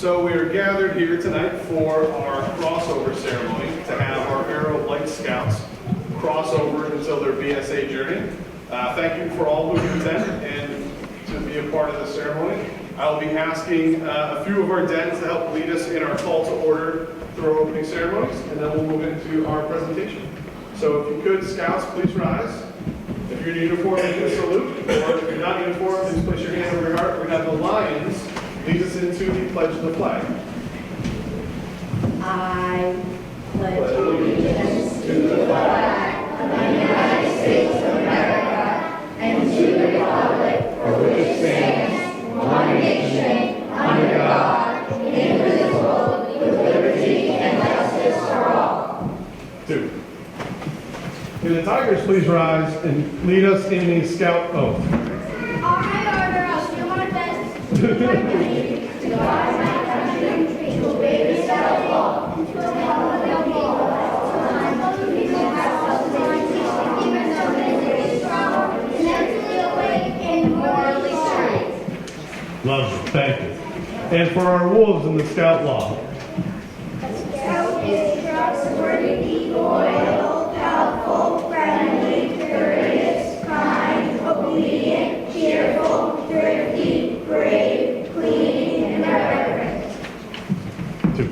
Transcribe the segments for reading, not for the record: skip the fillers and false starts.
So we are gathered here tonight for our crossover ceremony to have our Arrow of Light Scouts cross over until their BSA journey. Thank you for all who can attend and to be a part of the ceremony. I'll be asking a few of our dads to help lead us in our call to order through our opening ceremonies, and then we'll move into our presentation. So if you could, Scouts, please rise. If you're in uniform, you can salute, or if you're not in uniform, please place your hand over your heart. We have the Lions lead us into the pledge of the flag. I pledge allegiance to the flag of the United States of America and to the republic for which it stands, one nation, under God, indivisible, with liberty and justice for all. 2. Can the Tigers please rise and lead us in the Scout oath? All right, Arthur, I'll do my best to guard my country, to obey the Scout law, to follow the law, mentally awake and morally straight. Lovely, thank you. And for our wolves in the Scout law. Scout is trustworthy, loyal, helpful, friendly, courteous, kind, obedient, cheerful, thrifty, brave, clean, and reverent. 2.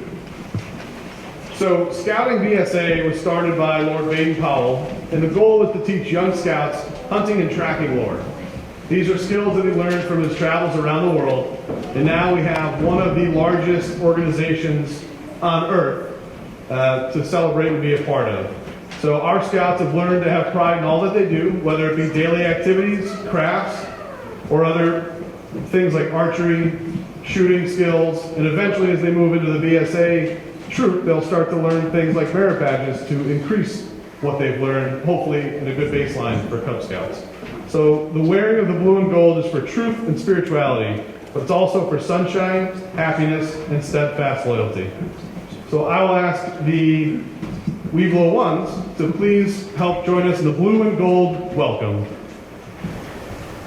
So, Scouting BSA was started by Lord Baden-Powell, and the goal was to teach young scouts hunting and tracking lore. These are skills that he learned from his travels around the world, and now we have one of the largest organizations on earth to celebrate and be a part of. So our scouts have learned to have pride in all that they do, whether it be daily activities, crafts, or other things like archery, shooting skills, and eventually as they move into the BSA troop, they'll start to learn things like merit badges to increase what they've learned, hopefully in a good baseline for Cub Scouts. So the wearing of the blue and gold is for truth and spirituality, but it's also for sunshine, happiness, and steadfast loyalty. So I will ask the Webelos ones to please help join us in the blue and gold welcome.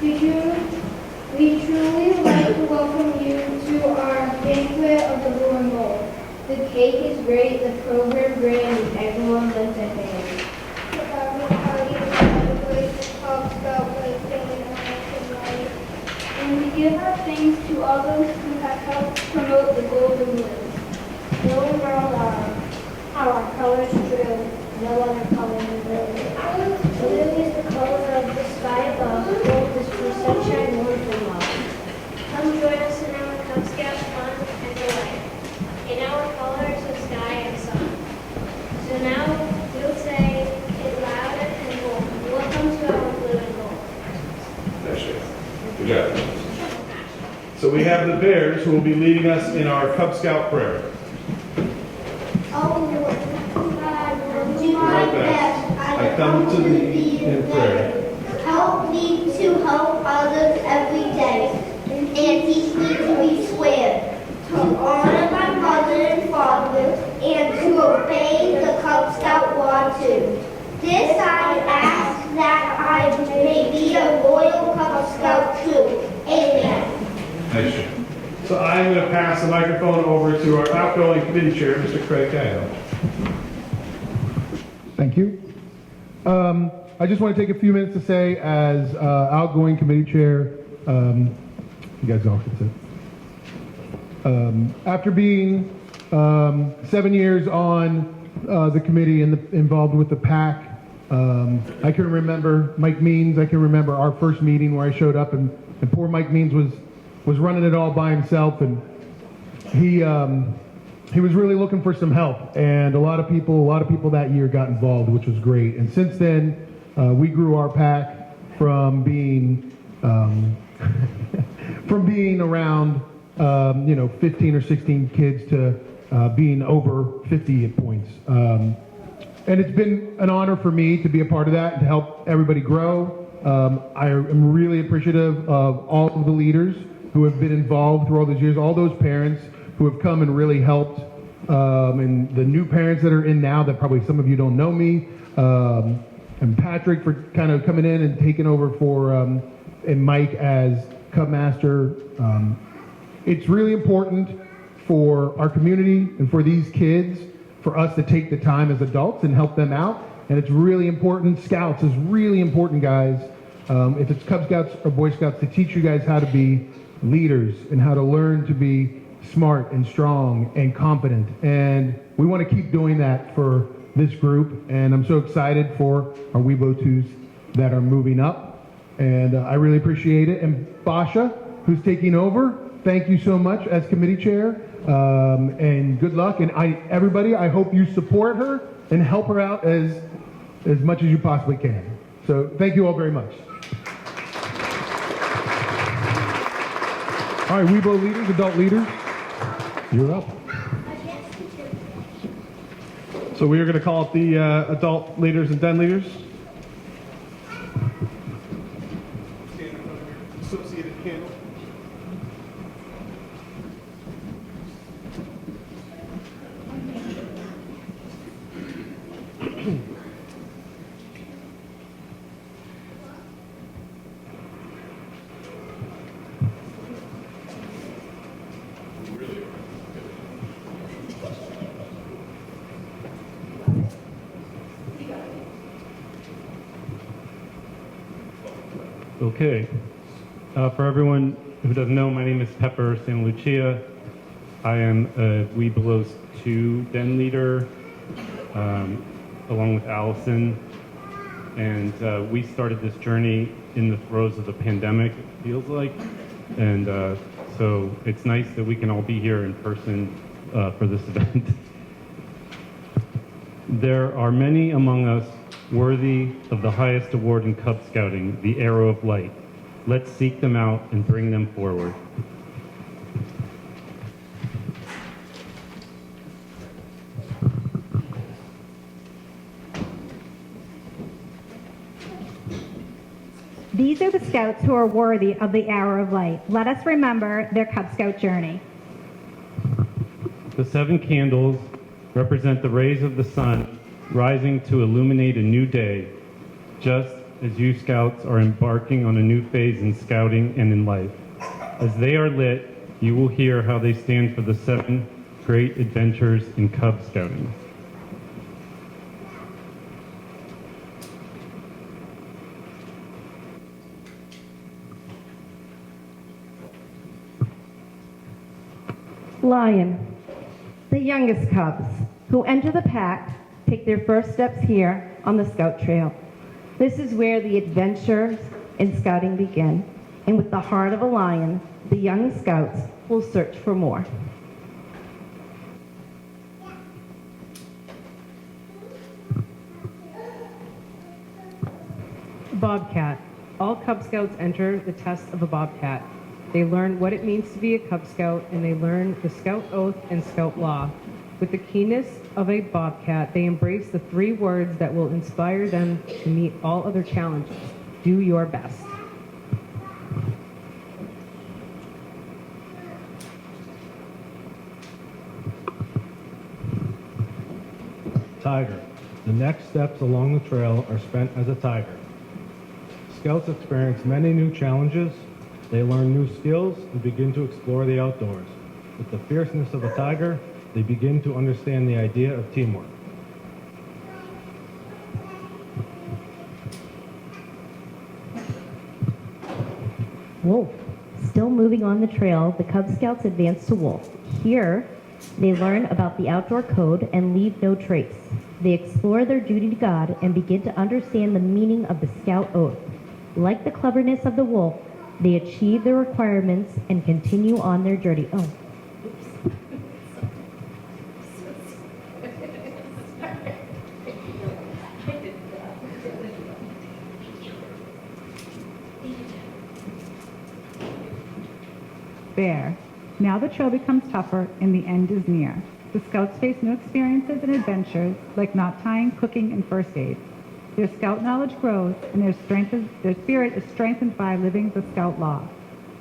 We truly would like to welcome you to our banquet of the blue and gold. The cake is great, the program great, and everyone lives at hand. The garment party is celebrate the Cub Scout way family life. And we give our thanks to all those who have helped promote the gold and blue. No world how our colors true, no other color than blue. Blue is the color of the sky above, gold is for sunshine, warmth, and love. Come join us in our Cub Scout fun and delight, in our colors of sky and sun. So now we'll say it louder and bold. Welcome to our blue and gold. Good job. So we have the Bears who will be leading us in our Cub Scout prayer. Oh Lord, God, do my best. I come to thee in prayer. Help me to help others every day, and teach me to be square, to honor my mother and father, and to obey the Cub Scout law too. This I ask that I may be a loyal Cub Scout too. Amen. Nice. So I'm going to pass the microphone over to our outgoing committee chair, Mr. Craig Cahill. Thank you. I just want to take a few minutes to say, as outgoing committee chair, you guys all can sit. After being 7 years on the committee and involved with the PAC, I can remember Mike Means. I can remember our first meeting where I showed up, and poor Mike Means was running it all by himself, and he was really looking for some help, and a lot of people that year got involved, which was great. And since then, we grew our PAC from being around 15 or 16 kids to being over 50 at points. And it's been an honor for me to be a part of that and to help everybody grow. I am really appreciative of all of the leaders who have been involved through all those years, all those parents who have come and really helped, and the new parents that are in now that probably some of you don't know me, and Patrick for kind of coming in and taking over for, and Mike as Cub Master. It's really important for our community and for these kids, for us to take the time as adults and help them out. And it's really important. Scouts is really important, guys. If it's Cub Scouts or Boy Scouts, to teach you guys how to be leaders and how to learn to be smart and strong and competent. And we want to keep doing that for this group. And I'm so excited for our Webelos that are moving up. And I really appreciate it. And Basha, who's taking over, thank you so much as committee chair. And good luck. And everybody, I hope you support her and help her out as much as you possibly can. So thank you all very much. All right, Webelos leaders, adult leaders, you're up. So we are going to call up the adult leaders and den leaders. Stand in front of your associated candle. Okay. For everyone who doesn't know, my name is Pepper Santa Lucia. I am a Webelos 2 den leader, along with Allison. And we started this journey in the throes of the pandemic, it feels like. And so it's nice that we can all be here in person for this event. There are many among us worthy of the highest award in Cub Scouting, the Arrow of Light. Let's seek them out and bring them forward. These are the Scouts who are worthy of the Arrow of Light. Let us remember their Cub Scout journey. The 7 candles represent the rays of the sun rising to illuminate a new day, just as you Scouts are embarking on a new phase in scouting and in life. As they are lit, you will hear how they stand for the 7 great adventures in Cub Scouting. Lion, the youngest cubs who enter the pack take their first steps here on the Scout Trail. This is where the adventures in scouting begin, and with the heart of a lion, the young Scouts will search for more. Bobcat. All Cub Scouts enter the test of a Bobcat. They learn what it means to be a Cub Scout, and they learn the Scout Oath and Scout Law. With the keenness of a Bobcat, they embrace the 3 words that will inspire them to meet all other challenges. Do your best. Tiger. The next steps along the trail are spent as a tiger. Scouts experience many new challenges. They learn new skills and begin to explore the outdoors. With the fierceness of a tiger, they begin to understand the idea of teamwork. Wolf. Still moving on the trail, the Cub Scouts advance to Wolf. Here, they learn about the outdoor code and leave no trace. They explore their duty to God and begin to understand the meaning of the Scout Oath. Like the cleverness of the wolf, they achieve their requirements and continue on their journey. Oh. Bear. Now the trail becomes tougher and the end is near. The Scouts face new experiences and adventures like knot tying, cooking, and first aid. Their Scout knowledge grows and their spirit is strengthened by living the Scout Law.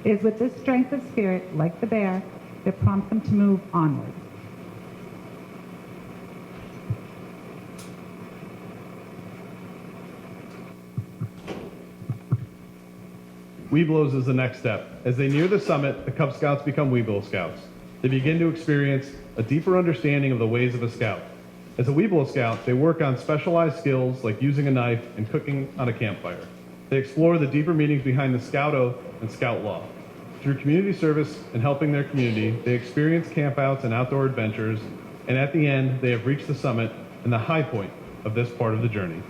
It is with this strength of spirit, like the bear, that prompts them to move onward. Webelos is the next step. As they near the summit, the Cub Scouts become Webelos Scouts. they begin to experience a deeper understanding of the ways of a scout. As a Webelos scout, they work on specialized skills like using a knife and cooking on a campfire. They explore the deeper meanings behind the Scout Oath and Scout Law. Through community service and helping their community, they experience campouts and outdoor adventures, and at the end, they have reached the summit and the high point of this part of the journey.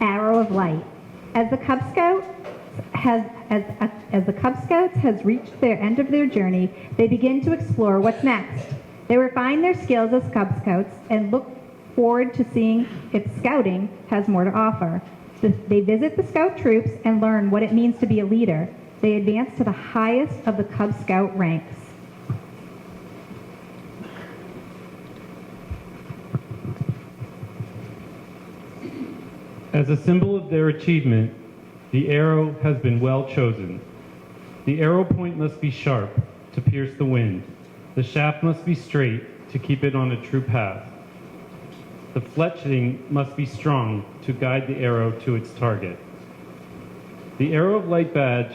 Arrow of Light. As the Cub Scouts has reached their end of their journey, they begin to explore what's next. They refine their skills as Cub Scouts and look forward to seeing if scouting has more to offer. They visit the Scout troops and learn what it means to be a leader. They advance to the highest of the Cub Scout ranks. As a symbol of their achievement, the arrow has been well chosen. The arrow point must be sharp to pierce the wind. The shaft must be straight to keep it on a true path. The fletching must be strong to guide the arrow to its target. The Arrow of Light badge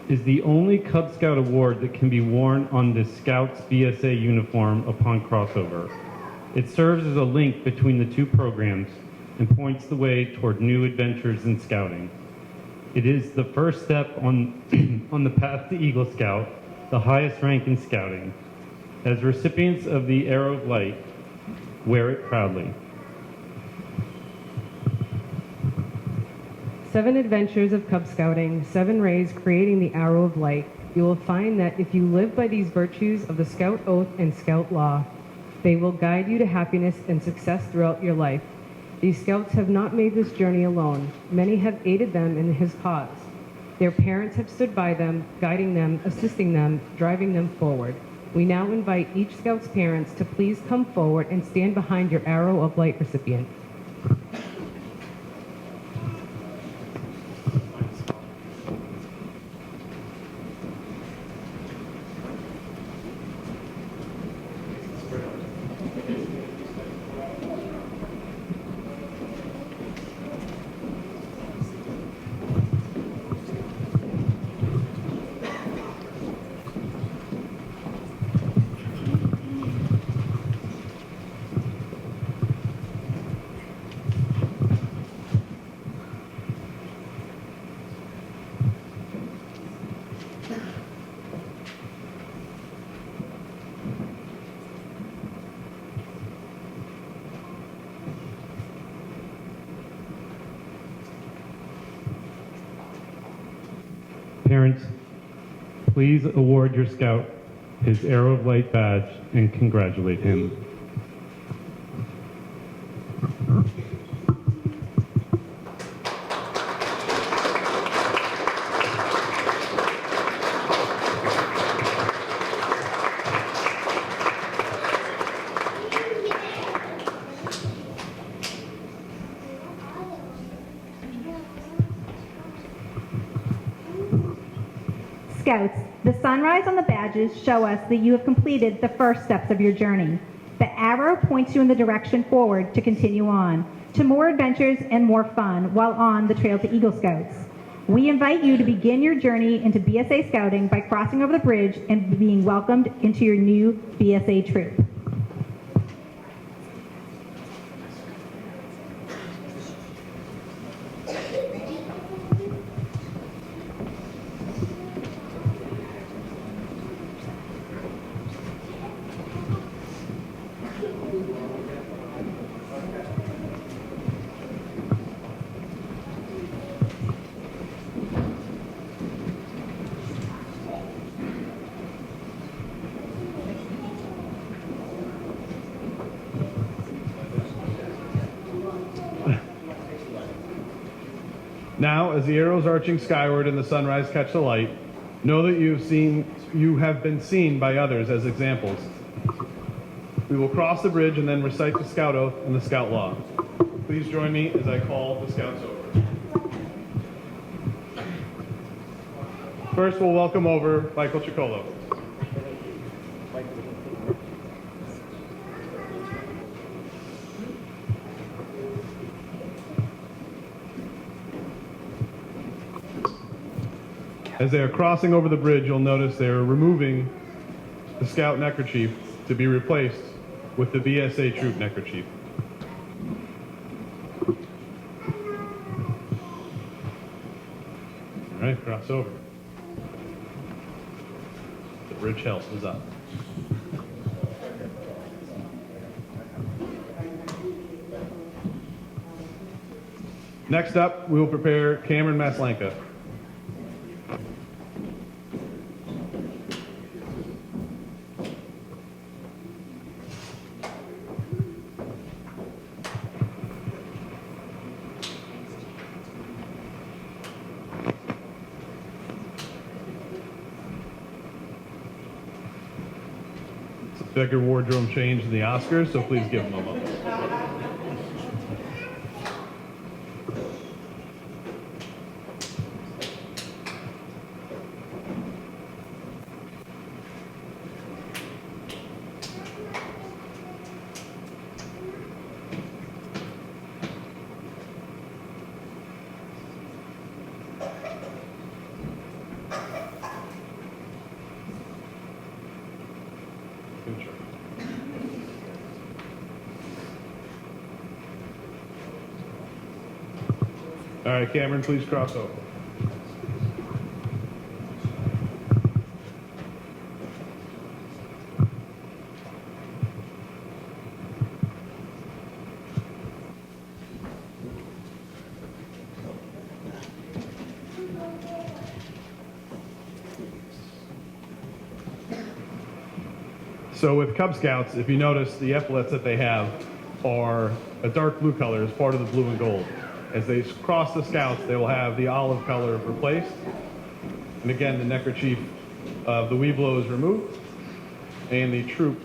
is the only Cub Scout award that can be worn on the Scouts BSA uniform upon crossover. It serves as a link between the two programs and points the way toward new adventures in scouting. It is the first step on the path to Eagle Scout, the highest rank in scouting. As recipients of the Arrow of Light, wear it proudly. 7 adventures of Cub Scouting, 7 rays creating the Arrow of Light. You will find that if you live by these virtues of the Scout Oath and Scout Law, they will guide you to happiness and success throughout your life. These Scouts have not made this journey alone. Many have aided them in his cause. Their parents have stood by them, guiding them, assisting them, driving them forward. We now invite each Scout's parents to please come forward and stand behind your Arrow of Light recipient. Parents, please award your Scout his Arrow of Light badge and congratulate him. Scouts, the sunrise on the badges show us that you have completed the first steps of your journey. The arrow points you in the direction forward to continue on, to more adventures and more fun while on the trail to Eagle Scouts. We invite you to begin your journey into BSA Scouting by crossing over the bridge and being welcomed into your new BSA troop. Now, as the arrows arching skyward and the sunrise catch the light, know that you have been seen by others as examples. We will cross the bridge and then recite the Scout Oath and the Scout Law. Please join me as I call the Scouts over. First, we'll welcome over Michael Chicolo. As they are crossing over the bridge, you'll notice they are removing the Scout neckerchief to be replaced with the BSA troop neckerchief. All right, cross over. The bridge help is up. Next up, we will prepare Cameron Maslanka. It's a bigger wardrobe change than the Oscars, so please give them a moment. Good job. All right, Cameron, please cross over. So with Cub Scouts, if you notice, the epaulets that they have are a dark blue color as part of the blue and gold. As they cross the Scouts, they will have the olive color replaced. And again, the neckerchief of the Webelos removed, and the troop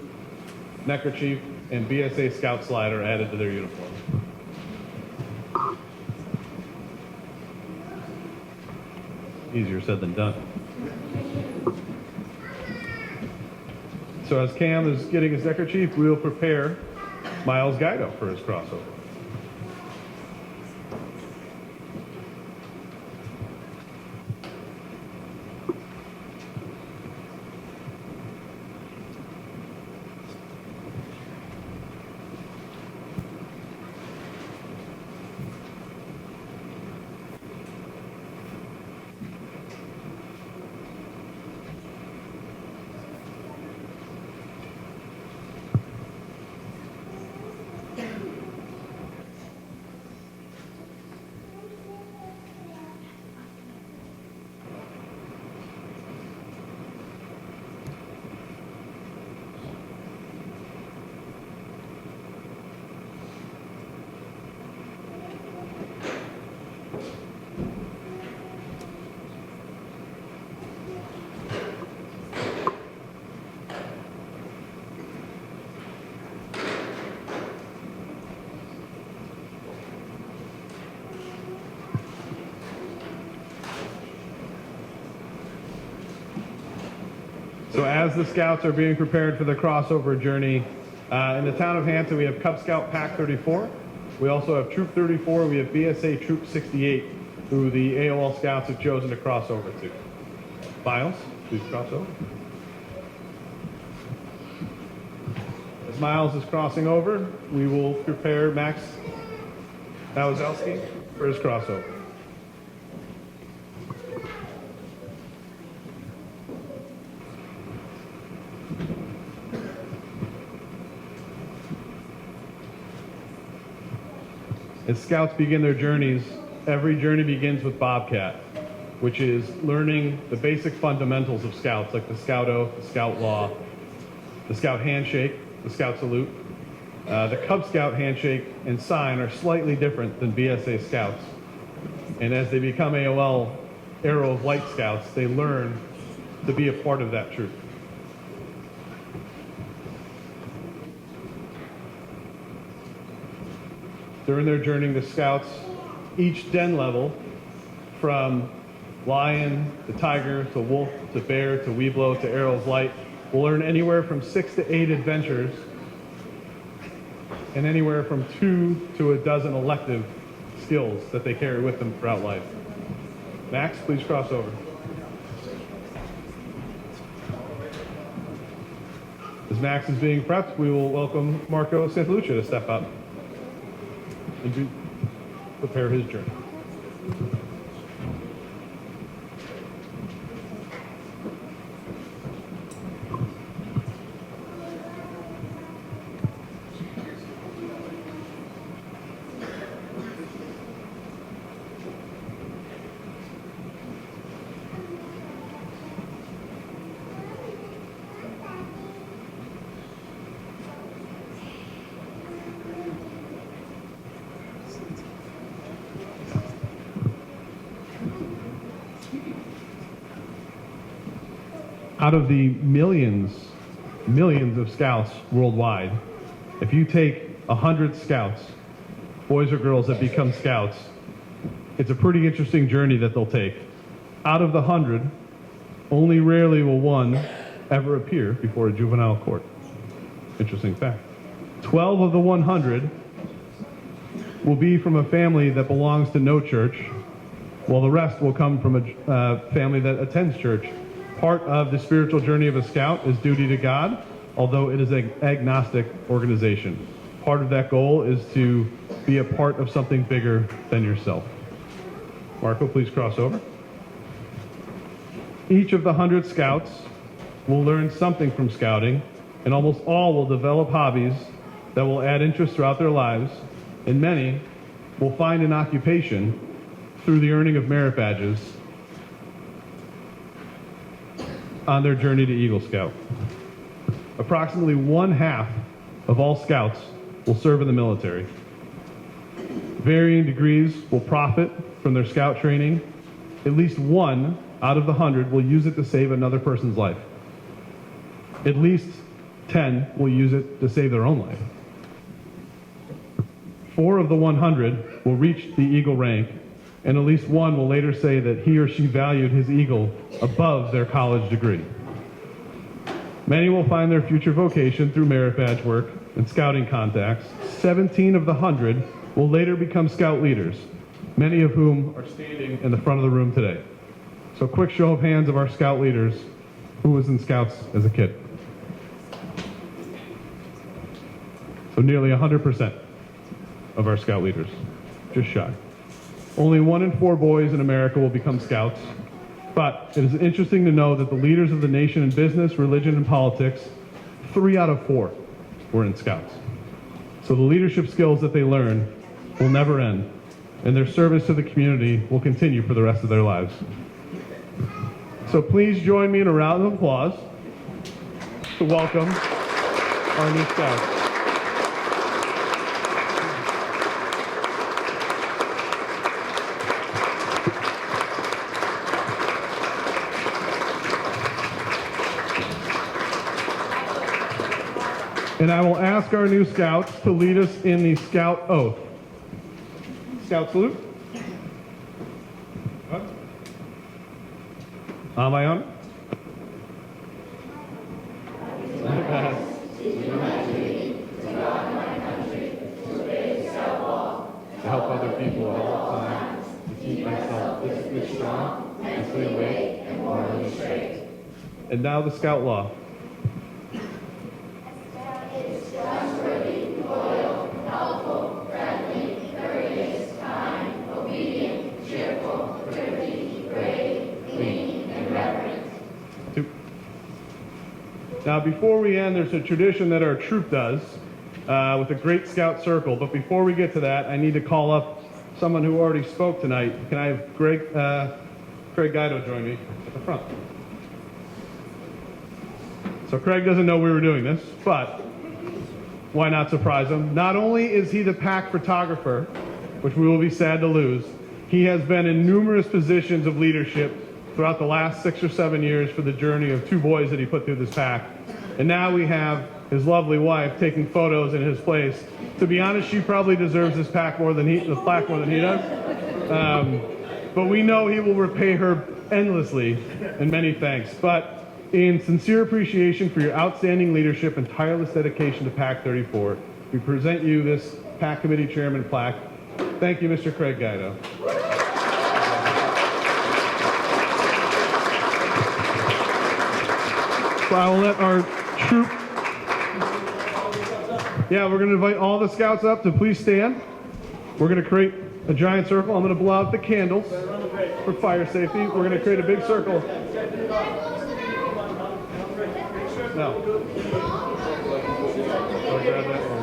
neckerchief and BSA Scout slider added to their uniform. Easier said than done. So as Cam is getting his neckerchief, we will prepare Miles Guido for his crossover. So as the Scouts are being prepared for the crossover journey, in the town of Hanson, we have Cub Scout Pack 34. We also have Troop 34. We have BSA Troop 68, who the AOL Scouts have chosen to cross over to. Miles, please cross over. As Miles is crossing over, we will prepare Max Nowazowski for his crossover. As Scouts begin their journeys, every journey begins with Bobcat, which is learning the basic fundamentals of Scouts, like the Scout Oath, the Scout Law, the Scout Handshake, the Scout Salute. The Cub Scout Handshake and sign are slightly different than BSA Scouts. And as they become AOL Arrow of Light Scouts, they learn to be a part of that troop. During their journey, the Scouts, each den level, from lion to tiger to wolf to bear to Webelo to Arrow of Light, will learn anywhere from 6 to 8 adventures and anywhere from 2 to a dozen elective skills that they carry with them throughout life. Max, please cross over. As Max is being prepped, we will welcome Marco Santalucia to step up and prepare his journey. Out of the millions of scouts worldwide, if you take 100 scouts, boys or girls that become scouts, it's a pretty interesting journey that they'll take. Out of the 100, only rarely will one ever appear before a juvenile court. Interesting fact. 12 of the 100 will be from a family that belongs to no church, while the rest will come from a family that attends church. Part of the spiritual journey of a scout is duty to God, although it is an agnostic organization. Part of that goal is to be a part of something bigger than yourself. Marco, please cross over. Each of the 100 scouts will learn something from scouting, and almost all will develop hobbies that will add interest throughout their lives, and many will find an occupation through the earning of merit badges on their journey to Eagle Scout. Approximately 1/2 of all scouts will serve in the military. Varying degrees will profit from their scout training. At least one out of the 100 will use it to save another person's life. At least 10 will use it to save their own life. 4 of the 100 will reach the Eagle rank, and at least one will later say that he or she valued his Eagle above their college degree. Many will find their future vocation through merit badge work and scouting contacts. 17 of the 100 will later become scout leaders, many of whom are standing in the front of the room today. So quick show of hands of our scout leaders. Who was in scouts as a kid? So nearly 100% of our scout leaders, just shy. Only 1 in 4 boys in America will become scouts, but it is interesting to know that the leaders of the nation in business, religion, and politics, 3 out of 4 were in scouts. So the leadership skills that they learn will never end, and their service to the community will continue for the rest of their lives. So please join me in a round of applause to welcome our new scouts. And I will ask our new scouts to lead us in the scout oath. Scout salute. What? On my own. To help other people at all times, to keep myself physically strong, mentally awake, and morally straight. And now the scout law. Now, before we end, there's a tradition that our troop does with a Great Scout Circle. But before we get to that, I need to call up someone who already spoke tonight. Can I have Craig Guido join me at the front? So Craig doesn't know we were doing this, but why not surprise him? Not only is he the pack photographer, which we will be sad to lose, he has been in numerous positions of leadership throughout the last 6 or 7 years for the journey of 2 boys that he put through this pack. And now we have his lovely wife taking photos in his place. To be honest, she probably deserves this plaque more than he does. But we know he will repay her endlessly, and many thanks. But in sincere appreciation for your outstanding leadership and tireless dedication to Pack 34, we present you this Pack Committee Chairman plaque. Thank you, Mr. Craig Guido. So I will let our troop Yeah, we're going to invite all the scouts up to please stand. We're going to create a giant circle. I'm going to blow out the candles for fire safety. We're going to create a big circle. No. I'll grab that one.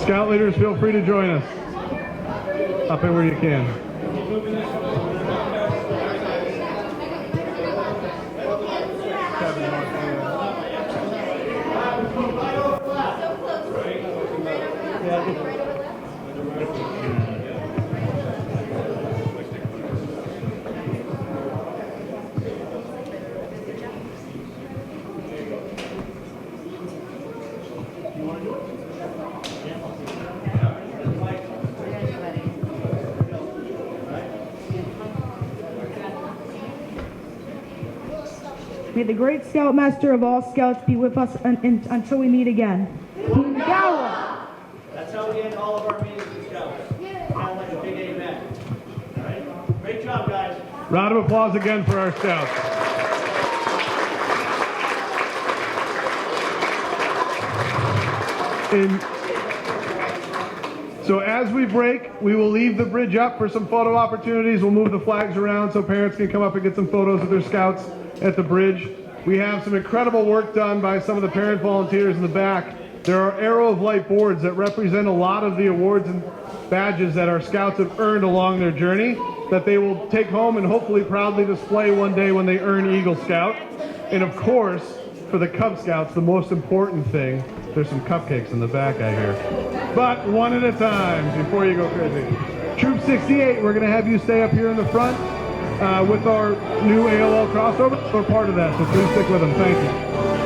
Scout leaders, feel free to join us. Up in where you can. May the great Scoutmaster of all Scouts be with us until we meet again. That's how we end all of our meetings with Scouts. Kind of like a big amen. All right? Great job, guys. Round of applause again for our scouts. So as we break, we will leave the bridge up for some photo opportunities. We'll move the flags around so parents can come up and get some photos of their scouts at the bridge. We have some incredible work done by some of the parent volunteers in the back. There are Arrow of Light boards that represent a lot of the awards and badges that our scouts have earned along their journey that they will take home and hopefully proudly display one day when they earn Eagle Scout. And of course, for the Cub Scouts, the most important thing, there's some cupcakes in the back, I hear. But one at a time before you go crazy. Troop 68, we're going to have you stay up here in the front with our new AOL crossover. We're part of that, so please stick with them. Thank you.